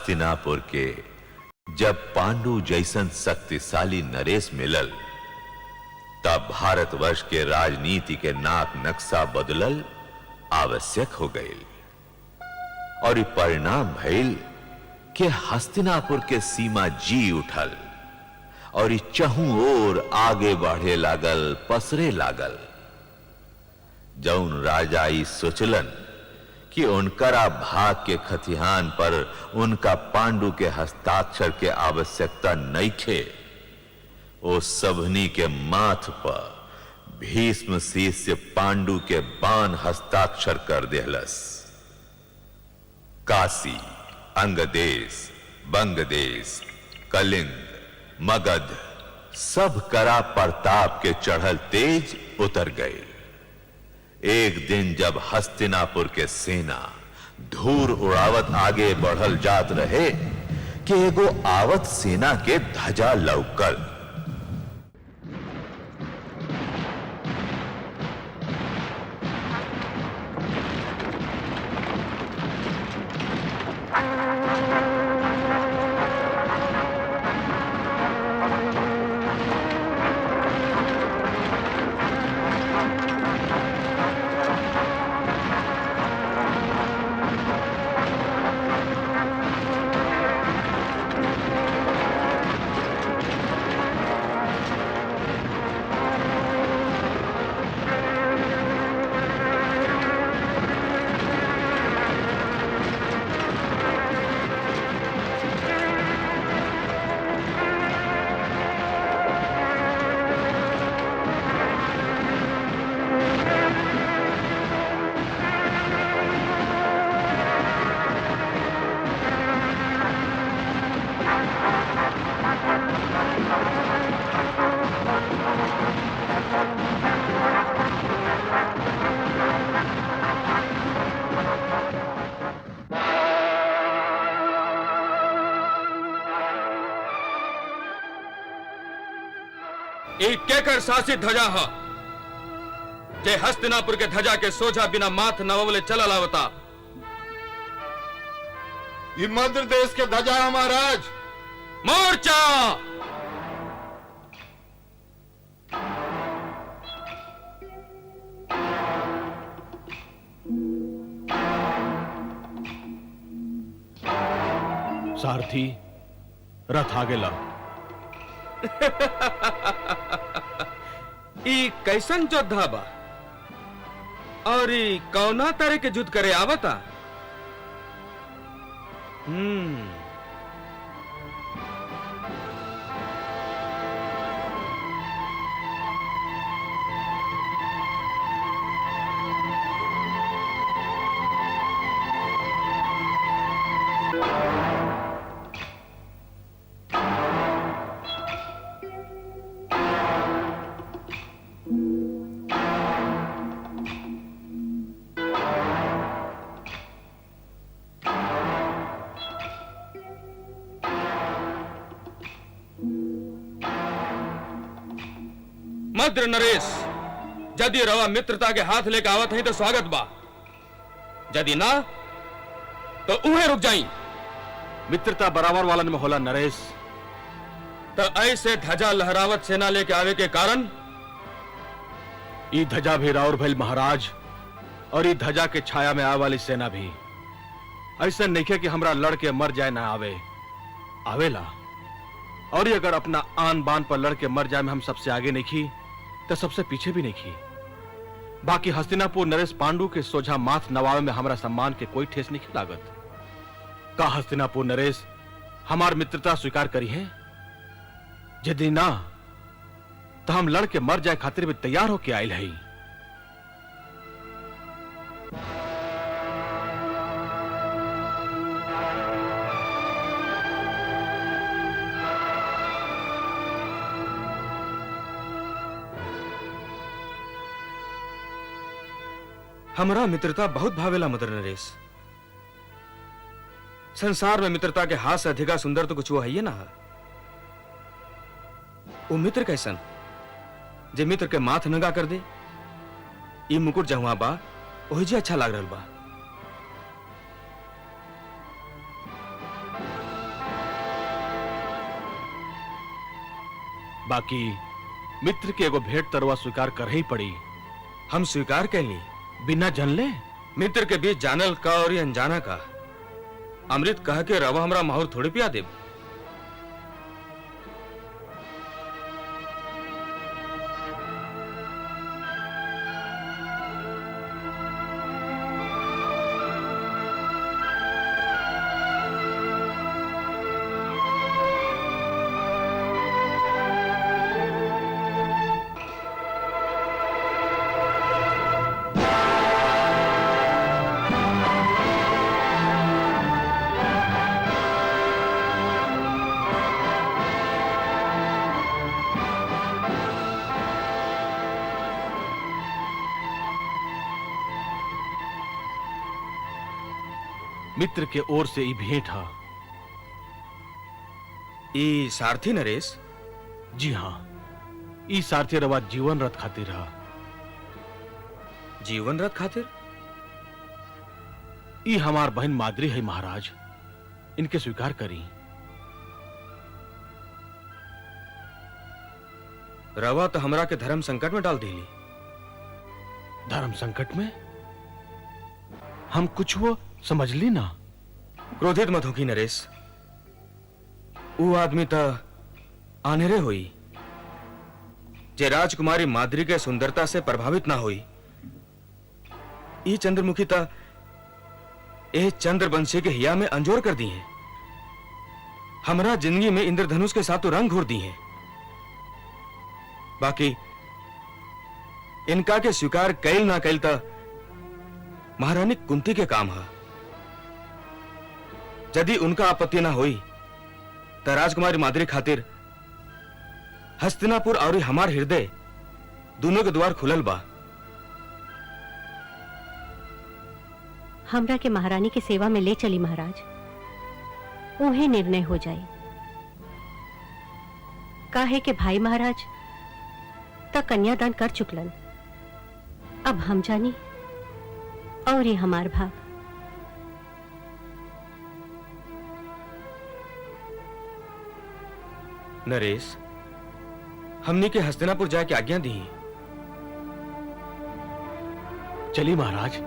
हस्तिनापुर के जब पांडु जैसन शक्तिशाली नरेश मिलल तब भारतवर्ष के राजनीति के नाक नक्शा बदलल आवश्यक हो गई और ई परिणाम भइल कि हस्तिनापुर के सीमा जी उठल और ई चहु ओर आगे बढ़े लागल, पसरे लागल। जौन राजा ई सोचलन कि उनकरा भाग के खतिहान पर उनका पांडु के हस्ताक्षर के आवश्यकता नइखे, ओ सबनी के माथ पर भीष्म शिष्य पांडु के बाण हस्ताक्षर कर देहलस। काशी, अंगदेश, बंगदेश, कलिंग, मगध सब करा प्रताप के चढ़ल तेज उतर गए। एक दिन जब हस्तिनापुर के सेना धूर उड़ावत आगे बढ़ल जात रहे कि एगो आवत सेना के ध्वजा लौकल। एक केकर शासित ध्वजा है जे हस्तिनापुर के ध्वजा के सोझा बिना माथ नवले चलल आवता। ये मध्य देश के ध्वजा है महाराज। मोर्चा! सारथी रथ आगे ला। ई कैसन योद्धा बा और ई कौना तरह के युद्ध करे आवता? मद्र नरेश, यदि रवा मित्रता के हाथ लेकर आवत है तो स्वागत बा, यदि ना तो उहे रुक जाई। मित्रता बराबर वालन में होला नरेश। तो ऐसे ध्वजा लहरावत सेना लेके आवे के कारण? ई ध्वजा भी राउर भइल महाराज, और ई ध्वजा के छाया में आवे वाली सेना भी। ऐसा नहीं है कि हमरा लड़ के मर जाए ना आवे, आवेला। और ये अगर अपना आन बान पर लड़ के मर जाए में हम सबसे आगे नहीं खी तो सबसे पीछे भी नहीं खी। बाकी हस्तिनापुर नरेश पांडु के सोझा माथ नवावे में हमरा सम्मान के कोई ठेस नहीं लागत। का हस्तिनापुर नरेश हमार मित्रता स्वीकार करी है? यदि ना तो हम लड़ के मर जाए खातिर भी तैयार होके आयल है। हमरा मित्रता बहुत भावेला मदर नरेश। संसार में मित्रता के हाथ से अधिका सुंदर तो कुछ वो है ना। वो मित्र कैसन जे मित्र के माथ नंगा कर दे। ये मुकुट जहुआ बा ओही जे अच्छा लाग रहल बा। बाकी मित्र के एगो भेंट तरवा स्वीकार कर ही पड़ी। हम स्वीकार कर ली बिना जनले। मित्र के बीच जानल का और ये अनजाना का। अमृत कह के रवा हमरा माहौर थोड़ी पिया देब। मित्र के ओर से ई भेंट हा। ई सारथी नरेश। जी हाँ, ई सारथी रवा जीवन रथ खातिर रहा। जीवन रथ खातिर? ई हमार बहन माद्री है महाराज, इनके स्वीकार करी। रवा तो हमरा के धर्म संकट में डाल देली। धर्म संकट में? हम कुछ वो समझ ली ना। क्रोधित मत होगी नरेश। वो आदमी तो आनेरे हुई जे राजकुमारी माद्री के सुंदरता से प्रभावित ना हुई। ई चंद्रमुखी ता ए चंद्रवंशी के हिया में अंजोर कर दी है। हमरा जिंदगी में इंद्रधनुष के साथ रंग घोर दी है। बाकी इनका के स्वीकार कैल ना कैल ता महारानी कुंती के काम है। यदि उनका आपत्ति ना हुई तो राजकुमारी माद्री खातिर हस्तिनापुर और हमार हृदय दोनों के द्वार खुलल बा। हमरा के महारानी की सेवा में ले चली महाराज। उन्हें निर्णय हो जाए। काहे के भाई महाराज तक कन्यादान कर चुकलन। अब हम जानी और ये हमार भाग। नरेश, हमने के हस्तिनापुर जाके आज्ञा दी। चली महाराज।